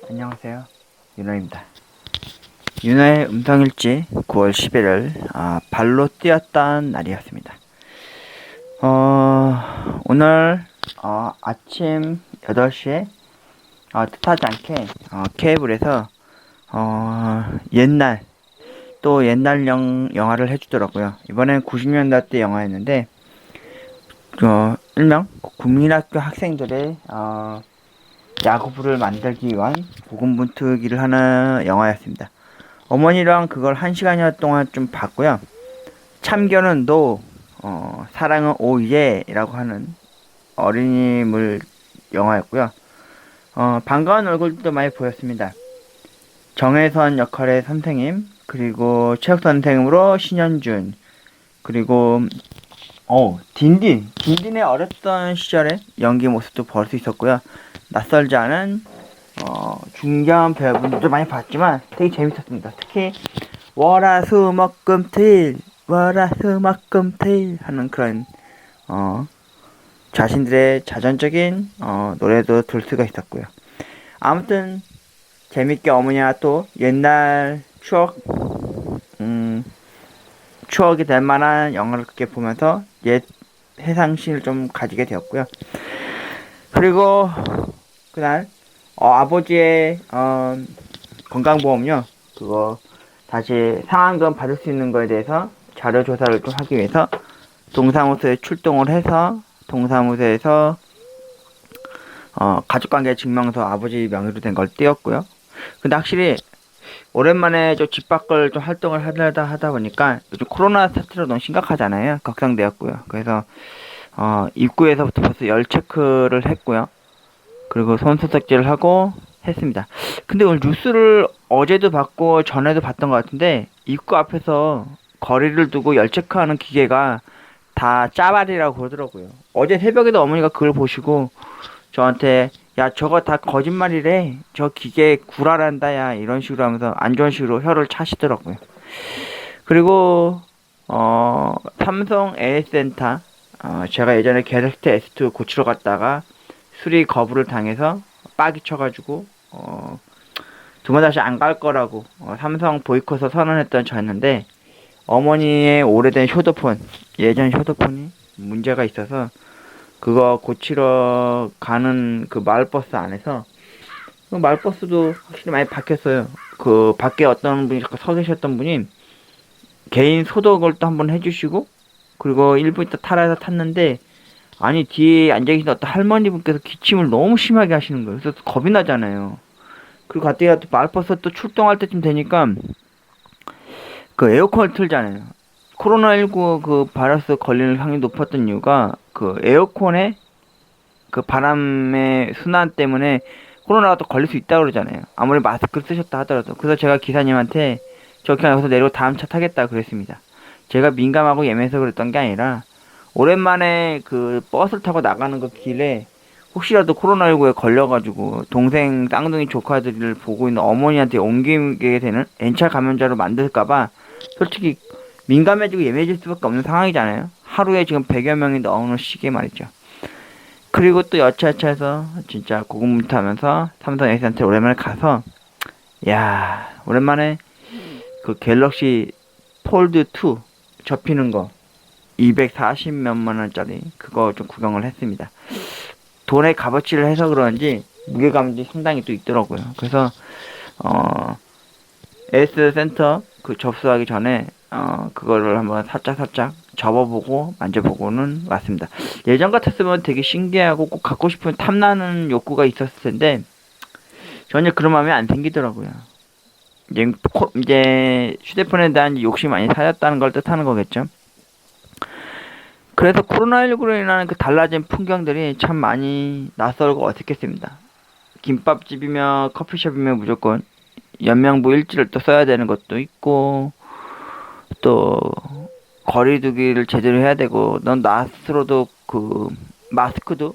안녕하세요. 윤호입니다. 윤호의 음성일지 9월 11일 발로 뛰었던 날이었습니다. 오늘 아침 8시에 뜻하지 않게 케이블에서 옛날 또 옛날 영화를 해주더라고요. 이번엔 90년대 영화였는데 일명 국민학교 학생들의 야구부를 만들기 위한 고군분투기를 하는 영화였습니다. 어머니랑 그걸 1시간여 동안 좀 봤고요. 참견은도 사랑은 오예라고 하는 어린이물 영화였고요. 반가운 얼굴도 많이 보였습니다. 정혜선 역할의 선생님, 그리고 체육 선생님으로 신현준, 그리고 딘딘의 어렸던 시절의 연기 모습도 볼 수 있었고요. 낯설지 않은 중견 배우분들도 많이 봤지만 되게 재밌었습니다. 특히 월화수목금토일 하는 그런 자신들의 자전적인 노래도 들 수가 있었고요. 아무튼 재밌게 어머니와 또 옛날 추억이 될 만한 영화를 그렇게 보면서 옛 회상신을 좀 가지게 되었고요. 그리고 그날 아버지의 건강보험료 그거 다시 상환금 받을 수 있는 거에 대해서 자료 조사를 좀 하기 위해서 동사무소에 출동을 해서 동사무소에서 가족관계 증명서 아버지 명의로 된 걸 띄웠고요. 근데 확실히 오랜만에 좀 집 밖을 좀 활동을 하다 보니까 요즘 코로나 사태로 너무 심각하잖아요. 걱정되었고요. 그래서 입구에서부터 벌써 열 체크를 했고요. 그리고 손소독제를 하고 했습니다. 근데 오늘 뉴스를 어제도 봤고 전에도 봤던 것 같은데 입구 앞에서 거리를 두고 열 체크하는 기계가 다 짜발이라고 그러더라고요. 어제 새벽에도 어머니가 그걸 보시고 저한테 야 저거 다 거짓말이래, 저 기계 구라란다 야, 이런 식으로 하면서 안 좋은 식으로 혀를 차시더라고요. 그리고 삼성 AS센터 제가 예전에 갤럭시 S2 고치러 갔다가 수리 거부를 당해서 빡이 쳐가지고 두 번 다시 안 갈 거라고 삼성 보이콧을 선언했던 저였는데 어머니의 오래된 휴대폰, 예전 휴대폰이 문제가 있어서 그거 고치러 가는 그 마을버스 안에서 그 마을버스도 확실히 많이 바뀌었어요. 그 밖에 어떤 분이 잠깐 서 계셨던 분이 개인 소독을 또 한번 해주시고 그리고 1분 있다 타라 해서 탔는데 아니 뒤에 앉아계신 어떤 할머니 분께서 기침을 너무 심하게 하시는 거예요. 그래서 겁이 나잖아요. 그리고 갑자기 또 마을버스 또 출동할 때쯤 되니까 그 에어컨을 틀잖아요. 코로나19 그 바이러스 걸리는 확률이 높았던 이유가 그 에어컨의 그 바람의 순환 때문에 코로나가 또 걸릴 수 있다고 그러잖아요. 아무리 마스크를 쓰셨다 하더라도. 그래서 제가 기사님한테 저 그냥 여기서 내리고 다음 차 타겠다 그랬습니다. 제가 민감하고 예민해서 그랬던 게 아니라 오랜만에 그 버스를 타고 나가는 그 길에 혹시라도 코로나19에 걸려가지고 동생 쌍둥이 조카들을 보고 있는 어머니한테 옮기게 되는 N차 감염자로 만들까봐 솔직히 민감해지고 예민해질 수밖에 없는 상황이잖아요. 하루에 지금 100여 명이 나오는 시기에 말이죠. 그리고 또 여차여차해서 진짜 고군분투하면서 삼성 A센터 오랜만에 가서 야 오랜만에 그 갤럭시 폴드 2 접히는 거 240몇만 원짜리 그거 좀 구경을 했습니다. 돈의 값어치를 해서 그런지 무게감이 상당히 또 있더라고요. 그래서 S 센터 그 접수하기 전에 그거를 한번 살짝 접어보고 만져보고는 왔습니다. 예전 같았으면 되게 신기하고 꼭 갖고 싶은 탐나는 욕구가 있었을 텐데 전혀 그런 마음이 안 생기더라고요. 이제 휴대폰에 대한 욕심이 많이 사졌다는 걸 뜻하는 거겠죠. 그래서 코로나19로 인한 그 달라진 풍경들이 참 많이 낯설고 어색했습니다. 김밥집이며 커피숍이며 무조건 연명부 일지를 또 써야 되는 것도 있고 또 거리두기를 제대로 해야 되고 넌 나스로도 그 마스크도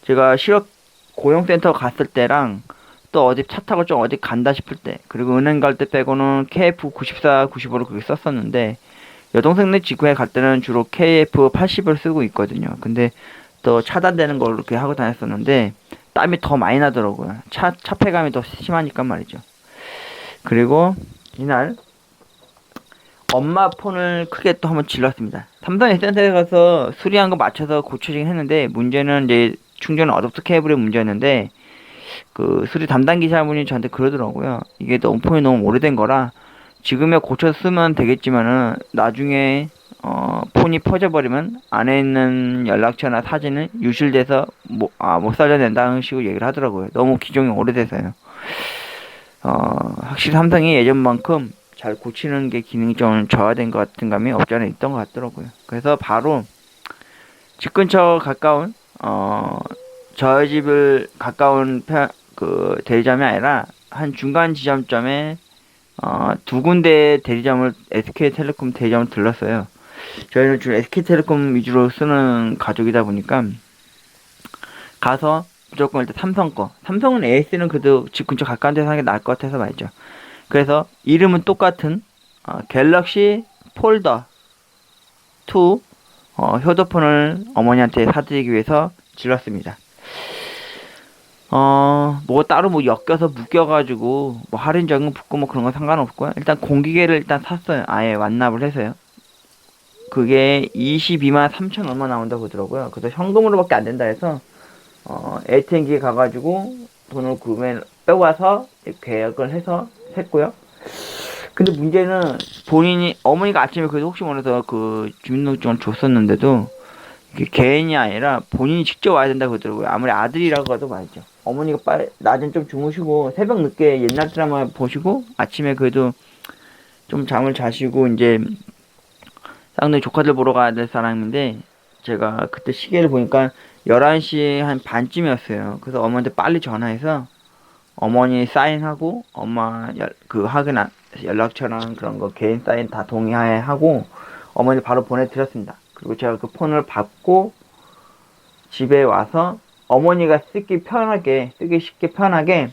제가 실업 고용센터 갔을 때랑 또 어디 차 타고 좀 어디 간다 싶을 때 그리고 은행 갈 때 빼고는 KF94, 95로 그렇게 썼었는데 여동생네 지구에 갈 때는 주로 KF80을 쓰고 있거든요. 근데 또 차단되는 걸로 이렇게 하고 다녔었는데 땀이 더 많이 나더라고요. 차폐감이 더 심하니까 말이죠. 그리고 이날 엄마 폰을 크게 또 한번 질렀습니다. 삼성 S센터에 가서 수리한 거 맞춰서 고쳐지긴 했는데, 문제는 이제 충전 어댑터 케이블의 문제였는데, 그 수리 담당 기사분이 저한테 그러더라고요. 이게 너무 폰이 너무 오래된 거라 지금에 고쳐 쓰면 되겠지만은 나중에 폰이 퍼져버리면 안에 있는 연락처나 사진은 유실돼서 못 살려낸다는 식으로 얘기를 하더라고요. 너무 기종이 오래돼서요. 확실히 삼성이 예전만큼 잘 고치는 게 기능이 좀 저하된 것 같은 감이 없지 않아 있던 것 같더라고요. 그래서 바로 집 근처 가까운 저희 집을 가까운 그 대리점이 아니라 한 중간 지점점에 두 군데 대리점을 SK텔레콤 대리점을 들렀어요. 저희는 주로 SK텔레콤 위주로 쓰는 가족이다 보니까 가서 무조건 일단 삼성은 AS는 그래도 집 근처 가까운 데서 하는 게 나을 것 같아서 말이죠. 그래서 이름은 똑같은 갤럭시 폴더 2 휴대폰을 어머니한테 사드리기 위해서 질렀습니다. 뭐 따로 뭐 엮여서 묶여가지고 뭐 할인 적용 붙고 뭐 그런 건 상관없고요. 일단 공기계를 일단 샀어요. 아예 완납을 해서요. 그게 22만 3천 얼마 나온다고 그러더라고요. 그래서 현금으로밖에 안 된다 해서 ATM기에 가가지고 돈을 빼고 와서 계약을 해서 샜고요. 근데 문제는 본인이 어머니가 아침에 그래도 혹시 몰라서 그 주민등록증을 줬었는데도 이게 개인이 아니라 본인이 직접 와야 된다고 그러더라고요. 아무리 아들이라고 해도 말이죠. 어머니가 낮엔 좀 주무시고 새벽 늦게 옛날 드라마 보시고 아침에 그래도 좀 잠을 자시고 이제 쌍둥이 조카들 보러 가야 될 사람인데 제가 그때 시계를 보니까 11시 한 반쯤이었어요. 그래서 어머니한테 빨리 전화해서 어머니 사인하고 엄마 그 확인 연락처랑 그런 거 개인 사인 다 동의하에 하고 어머니 바로 보내드렸습니다. 그리고 제가 그 폰을 받고 집에 와서 어머니가 쓰기 쉽게 편하게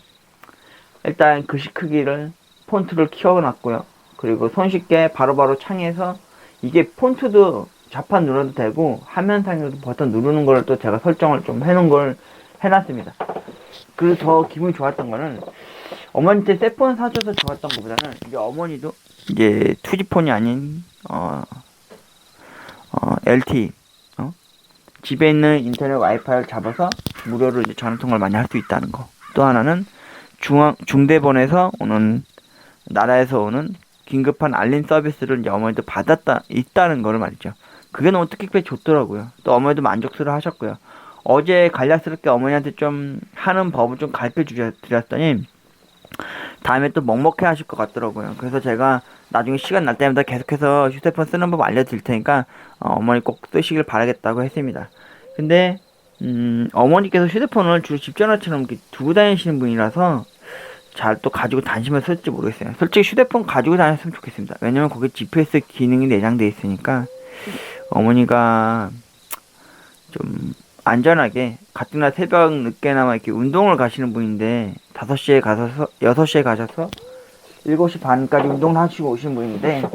일단 글씨 크기를 폰트를 키워놨고요. 그리고 손쉽게 바로바로 창에서 이게 폰트도 좌판 눌러도 되고 화면상에도 버튼 누르는 걸 또 제가 설정을 좀 해놓은 걸 해놨습니다. 그리고 더 기분이 좋았던 거는 어머니한테 새 폰 사줘서 좋았던 것보다는 이제 어머니도 이제 2G폰이 아닌 LTE 집에 있는 인터넷 와이파이를 잡아서 무료로 이제 전화통화를 많이 할 수 있다는 거. 또 하나는 중대본에서 오는 나라에서 오는 긴급한 알림 서비스를 이제 어머니도 있다는 거를 말이죠. 그게 너무 뜻깊게 좋더라고요. 또 어머니도 만족스러워 하셨고요. 어제 간략스럽게 어머니한테 좀 하는 법을 좀 가르쳐 드렸더니 다음에 또 먹먹해 하실 것 같더라고요. 그래서 제가 나중에 시간 날 때마다 계속해서 휴대폰 쓰는 법 알려드릴 테니까 어머니 꼭 쓰시길 바라겠다고 했습니다. 근데 어머니께서 휴대폰을 주로 집 전화처럼 이렇게 두고 다니시는 분이라서 잘 또 가지고 다니시면 쓸지 모르겠어요. 솔직히 휴대폰 가지고 다녔으면 좋겠습니다. 왜냐면 거기에 GPS 기능이 내장되어 있으니까 어머니가 좀 안전하게 같은 날 새벽 늦게나마 이렇게 운동을 가시는 분인데 5시에 가셔서 6시에 가셔서 7시 반까지 운동을 하시고 오시는 분인데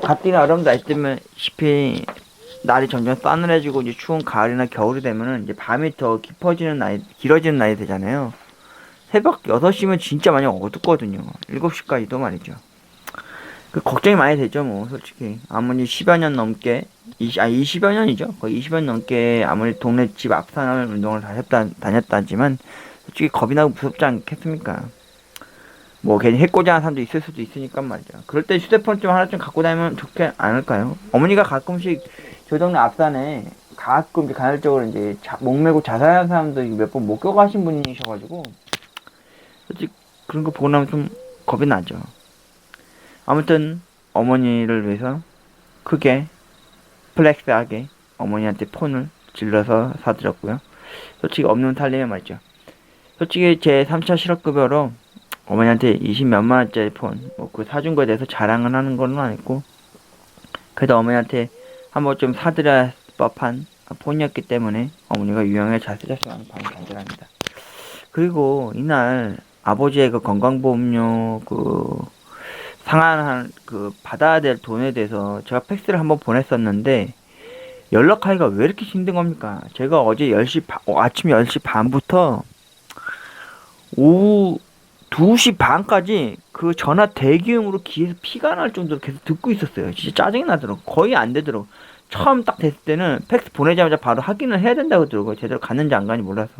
같은 여름 날씨면 시피 날이 점점 싸늘해지고 이제 추운 가을이나 겨울이 되면은 이제 밤이 더 길어지는 날이 되잖아요. 새벽 6시면 진짜 많이 어둡거든요. 7시까지도 말이죠. 그 걱정이 많이 되죠, 뭐, 솔직히. 아무리 10여 년 넘게, 20여 년이죠. 거의 20여 년 넘게 아무리 동네 집 앞산을 운동을 다녔다지만, 솔직히 겁이 나고 무섭지 않겠습니까? 뭐, 괜히 해코지하는 사람도 있을 수도 있으니까 말이죠. 그럴 때 휴대폰 좀 하나 좀 갖고 다니면 좋지 않을까요? 어머니가 가끔씩 저 동네 앞산에 가끔 이제 간헐적으로 이제 목매고 자살하는 사람도 몇 번 목격하신 분이셔가지고, 솔직히 그런 거 보고 나면 좀 겁이 나죠. 아무튼 어머니를 위해서 크게 플렉스하게 어머니한테 폰을 질러서 사드렸고요. 솔직히 없는 살림에 말이죠. 솔직히 제 3차 실업급여로 어머니한테 20몇만 원짜리 폰 뭐 그 사준 거에 대해서 자랑을 하는 건 아니고 그래도 어머니한테 한번 좀 사드릴 법한 폰이었기 때문에 어머니가 유용하게 잘 쓰셨으면 하는 바람이 간절합니다. 그리고 이날 아버지의 그 건강보험료 상환한 받아야 될 돈에 대해서 제가 팩스를 한번 보냈었는데 연락하기가 왜 이렇게 힘든 겁니까? 제가 어제 아침 10시 반부터 오후 2시 반까지 그 전화 대기음으로 귀에서 피가 날 정도로 계속 듣고 있었어요. 진짜 짜증이 나더라고. 거의 안 되더라고. 처음 딱 됐을 때는 팩스 보내자마자 바로 확인을 해야 된다고 하더라고요. 제대로 갔는지 안 가는지 몰라서.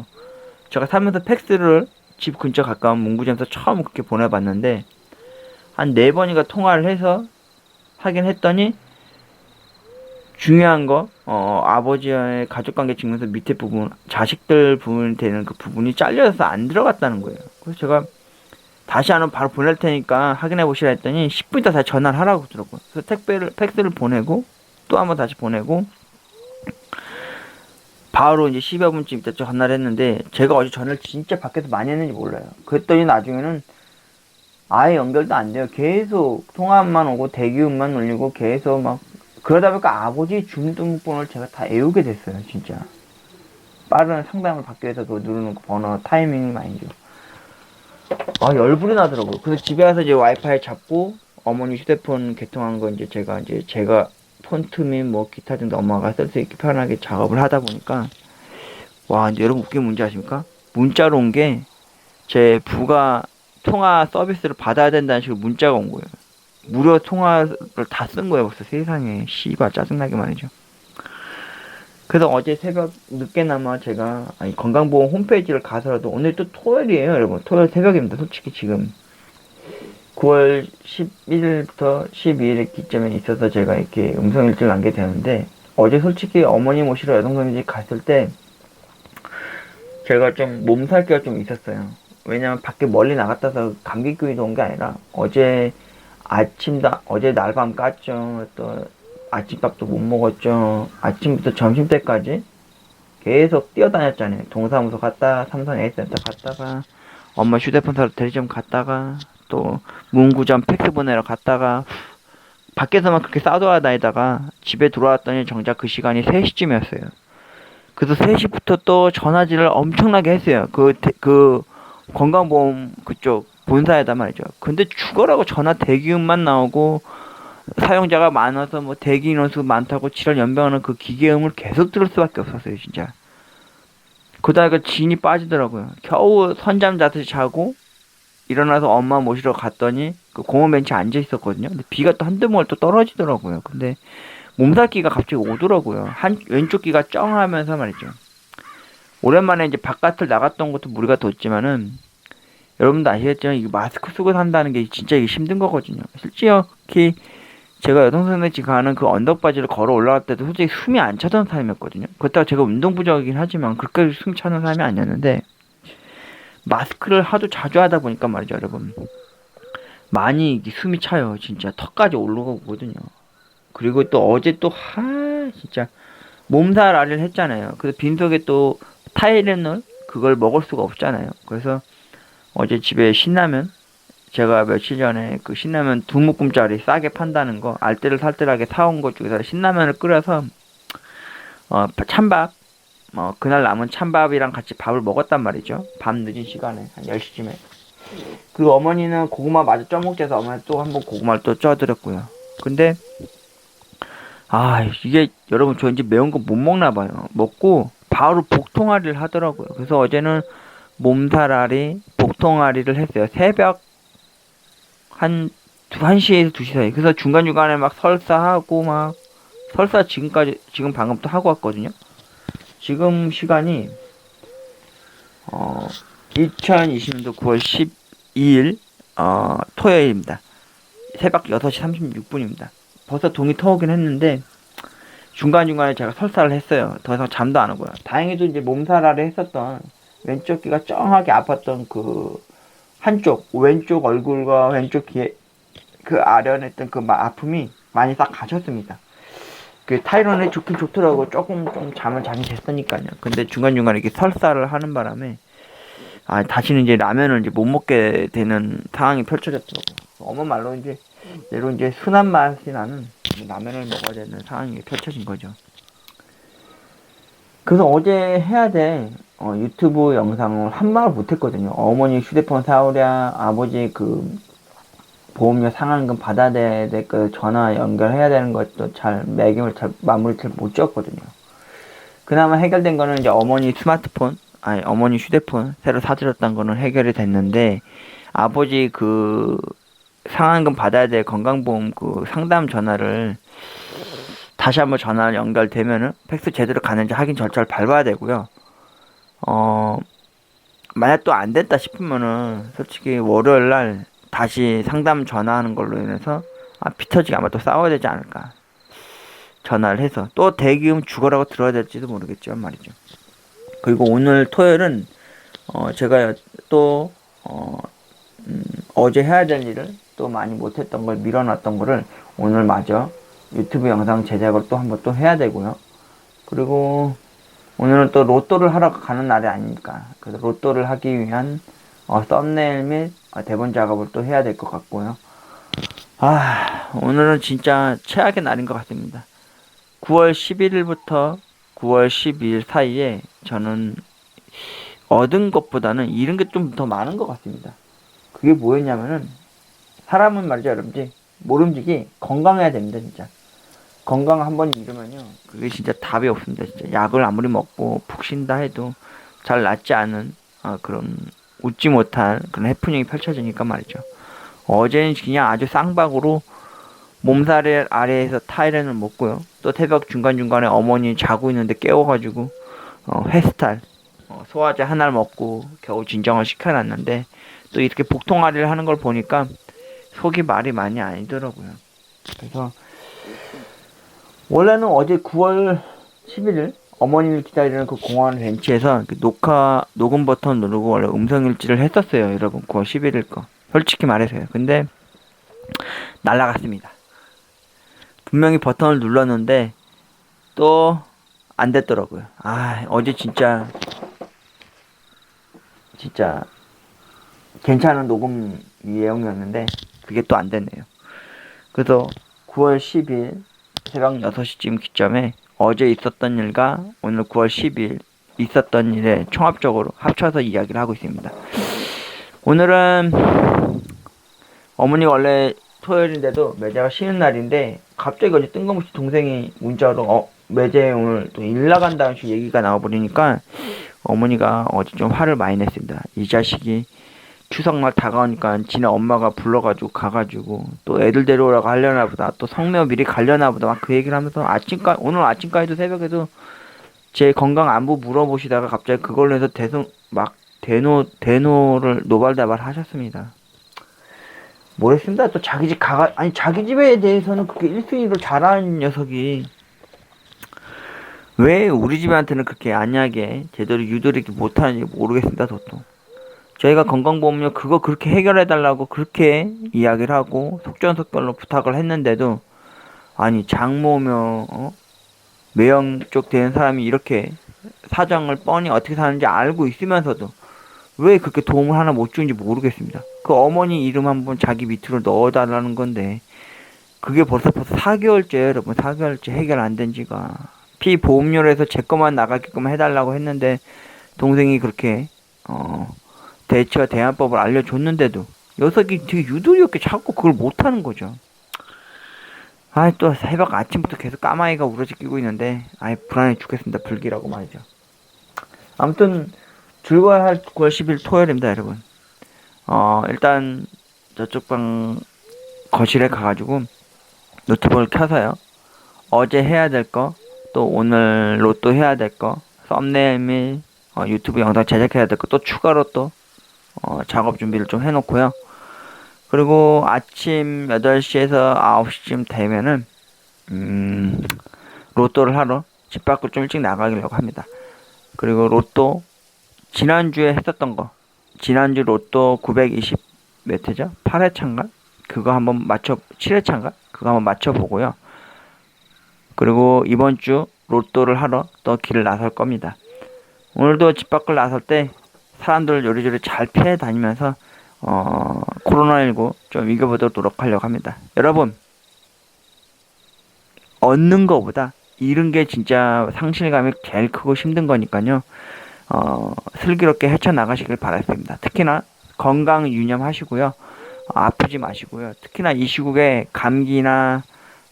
제가 살면서 팩스를 집 근처 가까운 문구점에서 처음 그렇게 보내봤는데 한 4번인가 통화를 해서 확인했더니 중요한 거 아버지의 가족관계 증명서 밑에 부분 자식들 부분이 되는 그 부분이 잘려서 안 들어갔다는 거예요. 그래서 제가 다시 한번 바로 보낼 테니까 확인해 보시라 했더니 10분 있다 다시 전화를 하라고 그러더라고요. 그래서 팩스를 보내고 또 한번 다시 보내고 바로 이제 10여 분쯤 있다 전화를 했는데 제가 어제 전화를 진짜 밖에서 많이 했는지 몰라요. 그랬더니 나중에는 아예 연결도 안 돼요. 계속 통화만 오고 대기음만 울리고 계속 막 그러다 보니까 아버지 주민등록번호를 제가 다 외우게 됐어요. 진짜 빠른 상담을 받기 위해서 그 누르는 번호 타이밍이 말이죠. 열불이 나더라고요. 그래서 집에 와서 이제 와이파이 잡고 어머니 휴대폰 개통한 거 이제 제가 폰트 및 뭐 기타 등등 엄마가 쓸 수 있게 편하게 작업을 하다 보니까 와, 이제 여러분 웃긴 문제 아십니까? 문자로 온 게 제 부가 통화 서비스를 받아야 된다는 식으로 문자가 온 거예요. 무료 통화를 다 쓴 거예요. 벌써 세상에 씨발 짜증나게 말이죠. 그래서 어제 새벽 늦게나마 제가 건강보험 홈페이지를 가서라도 오늘 또 토요일이에요, 여러분. 토요일 새벽입니다. 솔직히 지금 9월 11일부터 12일 기점에 있어서 제가 이렇게 음성일지를 남게 되는데 어제 솔직히 어머니 모시러 여동생 집 갔을 때 제가 좀 몸살기가 좀 있었어요. 왜냐면 밖에 멀리 나갔다서 감기기도 온 게 아니라 어제 날밤 깠죠. 또 아침밥도 못 먹었죠. 아침부터 점심때까지 계속 뛰어다녔잖아요. 동사무소 갔다가 삼성 A센터 갔다가 엄마 휴대폰 사러 대리점 갔다가 또 문구점 팩스 보내러 갔다가 밖에서만 그렇게 싸돌아다니다가 집에 들어왔더니 정작 그 시간이 3시쯤이었어요. 그래서 3시부터 또 전화질을 엄청나게 했어요. 그 건강보험 그쪽 본사에다 말이죠. 근데 죽어라고 전화 대기음만 나오고 사용자가 많아서 뭐 대기 인원수 많다고 지랄 연병하는 그 기계음을 계속 들을 수밖에 없었어요, 진짜. 그러다가 진이 빠지더라고요. 겨우 선잠 자듯이 자고 일어나서 엄마 모시러 갔더니 그 공원 벤치에 앉아 있었거든요. 근데 비가 또 한두 번 또 떨어지더라고요. 근데 몸살기가 갑자기 오더라고요. 왼쪽 귀가 쩡하면서 말이죠. 오랜만에 이제 바깥을 나갔던 것도 무리가 뒀지만은 여러분도 아시겠지만 이 마스크 쓰고 산다는 게 진짜 이게 힘든 거거든요. 실제히 제가 여동생네 집 가는 그 언덕 바지를 걸어 올라갈 때도 솔직히 숨이 안 차던 사람이었거든요. 그렇다고 제가 운동 부족이긴 하지만 그렇게 숨 차는 사람이 아니었는데 마스크를 하도 자주 하다 보니까 말이죠, 여러분. 많이 숨이 차요. 진짜 턱까지 올라가거든요. 그리고 또 어제 또 진짜 몸살 알이를 했잖아요. 그래서 빈속에 또 타이레놀 그걸 먹을 수가 없잖아요. 그래서 어제 집에 신라면 제가 며칠 전에 그 신라면 2묶음짜리 싸게 판다는 거 알뜰살뜰하게 사온 것 중에서 신라면을 끓여서 찬밥 그날 남은 찬밥이랑 같이 밥을 먹었단 말이죠. 밤 늦은 시간에 한 10시쯤에. 그리고 어머니는 고구마 마저 쪄먹자 해서 어머니 또 한번 고구마를 또 쪄드렸고요. 근데 이게 여러분 저 이제 매운 거 못 먹나 봐요. 먹고 바로 복통아리를 하더라고요. 그래서 어제는 몸살아리, 복통아리를 했어요. 새벽 한 1시에서 2시 사이. 그래서 중간중간에 막 설사하고 설사 지금 방금 또 하고 왔거든요. 지금 시간이 2020년도 9월 12일 토요일입니다. 새벽 6시 36분입니다. 벌써 동이 터오긴 했는데 중간중간에 제가 설사를 했어요. 더 이상 잠도 안 오고요. 다행히도 이제 몸살아리 했었던 왼쪽 귀가 쩡하게 아팠던 그 한쪽 왼쪽 얼굴과 왼쪽 귀에 그 아련했던 그 아픔이 많이 싹 가셨습니다. 그 타이런이 좋긴 좋더라고. 조금 좀 잠을 자긴 됐으니까요. 근데 중간중간에 이렇게 설사를 하는 바람에 다시는 이제 라면을 이제 못 먹게 되는 상황이 펼쳐졌더라고. 어머 말로 이제 얘로 이제 순한 맛이 나는 라면을 먹어야 되는 상황이 펼쳐진 거죠. 그래서 어제 해야 될 유튜브 영상을 한 방을 못했거든요. 어머니 휴대폰 사오랴, 아버지 그 보험료 상환금 받아야 될 그 전화 연결해야 되는 것도 매김을 마무리 잘 못 지었거든요. 그나마 해결된 거는 이제 어머니 스마트폰 아니, 어머니 휴대폰 새로 사드렸던 거는 해결이 됐는데, 아버지 그 상환금 받아야 될 건강보험 그 상담 전화를 다시 한번 전화 연결되면은 팩스 제대로 가는지 확인 절차를 밟아야 되고요. 어, 만약 또 안 됐다 싶으면은 솔직히 월요일 날 다시 상담 전화하는 걸로 인해서 피 터지게 아마 또 싸워야 되지 않을까. 전화를 해서 또 대기음 죽어라고 들어야 될지도 모르겠지만 말이죠. 그리고 오늘 토요일은 제가 또 어제 해야 될 일을 또 많이 못했던 걸 밀어놨던 거를 오늘 마저 유튜브 영상 제작을 또 한번 또 해야 되고요. 그리고 오늘은 또 로또를 하러 가는 날이 아니니까 그래서 로또를 하기 위한 썸네일 및 대본 작업을 또 해야 될 것 같고요. 오늘은 진짜 최악의 날인 것 같습니다. 9월 11일부터 9월 12일 사이에 저는 얻은 것보다는 잃은 게 좀 더 많은 것 같습니다. 그게 뭐였냐면은 사람은 말이죠 여러분들 모름지기 건강해야 됩니다. 진짜 건강 한번 잃으면요 그게 진짜 답이 없습니다. 진짜 약을 아무리 먹고 푹 쉰다 해도 잘 낫지 않은 그런 웃지 못할 그런 해프닝이 펼쳐지니까 말이죠. 어제는 그냥 아주 쌍박으로 몸살 아래에서 타이레놀 먹고요. 또 새벽 중간중간에 어머니 자고 있는데 깨워가지고 회스탈 소화제 하나를 먹고 겨우 진정을 시켜놨는데 또 이렇게 복통아리를 하는 걸 보니까 속이 말이 많이 아니더라고요. 그래서 원래는 어제 9월 11일 어머니를 기다리는 그 공원 벤치에서 녹음 버튼 누르고 원래 음성일지를 했었어요. 여러분 9월 11일 거 솔직히 말해서요. 근데 날라갔습니다. 분명히 버튼을 눌렀는데 또 안 됐더라고요. 어제 진짜 괜찮은 녹음 내용이었는데 그게 또 안 됐네요. 그래서 9월 10일 새벽 6시쯤 기점에 어제 있었던 일과 오늘 9월 10일 있었던 일에 총합적으로 합쳐서 이야기를 하고 있습니다. 오늘은 어머니가 원래 토요일인데도 매제가 쉬는 날인데 갑자기 어제 뜬금없이 동생이 문자로 매제 오늘 또 일 나간다는 식으로 얘기가 나와버리니까 어머니가 어제 좀 화를 많이 냈습니다. 이 자식이 추석날 다가오니까 지네 엄마가 불러가지고 가가지고 또 애들 데려오라고 하려나 보다 또 성묘 미리 가려나 보다 막 그 얘기를 하면서 오늘 아침까지도 새벽에도 제 건강 안부 물어보시다가 갑자기 그걸로 해서 대노를 노발대발 하셨습니다. 모르겠습니다. 또 자기 집 자기 집에 대해서는 그렇게 1순위로 잘하는 녀석이 왜 우리 집한테는 그렇게 안약에 제대로 유도리기 못하는지 모르겠습니다. 도통 저희가 건강보험료 그거 그렇게 해결해달라고 그렇게 이야기를 하고 속전속결로 부탁을 했는데도 장모며 매형 쪽 되는 사람이 이렇게 사정을 뻔히 어떻게 사는지 알고 있으면서도 왜 그렇게 도움을 하나 못 주는지 모르겠습니다. 그 어머니 이름 한번 자기 밑으로 넣어달라는 건데 그게 벌써 4개월째 여러분 4개월째 해결 안 된 지가 피보험료로 해서 제 것만 나가게끔 해달라고 했는데 동생이 그렇게 대처와 대안법을 알려줬는데도 녀석이 되게 유도리 없게 자꾸 그걸 못하는 거죠. 또 새벽 아침부터 계속 까마귀가 우러지끼고 있는데 불안해 죽겠습니다. 불길하고 말이죠. 아무튼 즐거워야 할 9월 10일 토요일입니다 여러분. 일단 저쪽 방 거실에 가가지고 노트북을 켜서요 어제 해야 될 거 또 오늘 로또 해야 될 거 썸네일 및 유튜브 영상 제작해야 될 거 또 추가로 또 작업 준비를 좀 해놓고요. 그리고 아침 8시에서 9시쯤 되면은 로또를 하러 집 밖으로 좀 일찍 나가려고 합니다. 그리고 로또 지난주에 했었던 거 지난주 로또 920 몇 회죠? 8회차인가? 그거 한번 7회차인가? 그거 한번 맞춰보고요. 그리고 이번 주 로또를 하러 또 길을 나설 겁니다. 오늘도 집 밖을 나설 때 사람들 요리조리 잘 피해 다니면서 코로나19 좀 이겨보도록 노력하려고 합니다. 여러분 얻는 거보다 잃은 게 진짜 상실감이 제일 크고 힘든 거니까요. 슬기롭게 헤쳐나가시길 바라겠습니다. 특히나 건강 유념하시고요. 아프지 마시고요. 특히나 이 시국에 감기나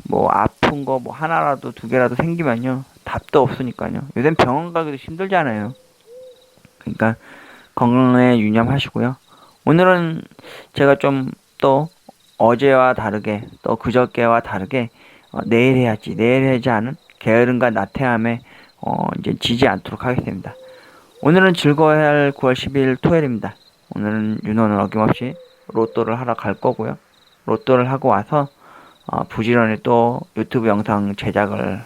뭐 아픈 거 뭐 하나라도 두 개라도 생기면요 답도 없으니까요. 요즘 병원 가기도 힘들잖아요. 그러니까 건강에 유념하시고요. 오늘은 제가 좀 또 어제와 다르게 또 그저께와 다르게 내일 해야지 하는 게으름과 나태함에 이제 지지 않도록 하겠습니다. 오늘은 즐거워야 할 9월 12일 토요일입니다. 오늘은 윤호는 어김없이 로또를 하러 갈 거고요. 로또를 하고 와서 부지런히 또 유튜브 영상 제작을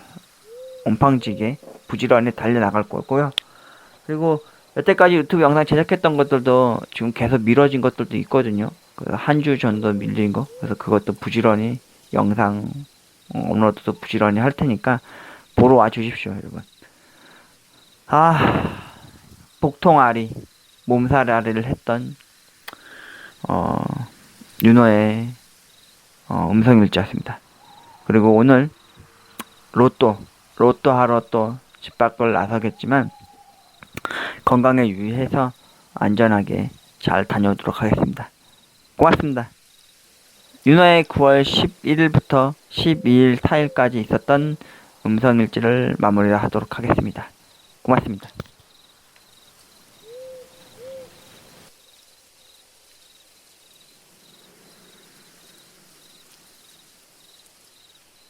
온팡지게 부지런히 달려나갈 거고요. 그리고 여태까지 유튜브 영상 제작했던 것들도 지금 계속 미뤄진 것들도 있거든요. 한 주 전도 밀린 거. 그래서 그것도 부지런히 영상 업로드도 부지런히 할 테니까 보러 와 주십시오, 여러분. 아, 복통아리, 몸살아리를 했던 어, 윤호의 음성일지였습니다. 그리고 오늘 로또 하러 또 집 밖을 나서겠지만 건강에 유의해서 안전하게 잘 다녀오도록 하겠습니다. 고맙습니다. 윤호의 9월 11일부터 12일 4일까지 있었던 음성일지를 마무리하도록 하겠습니다. 고맙습니다.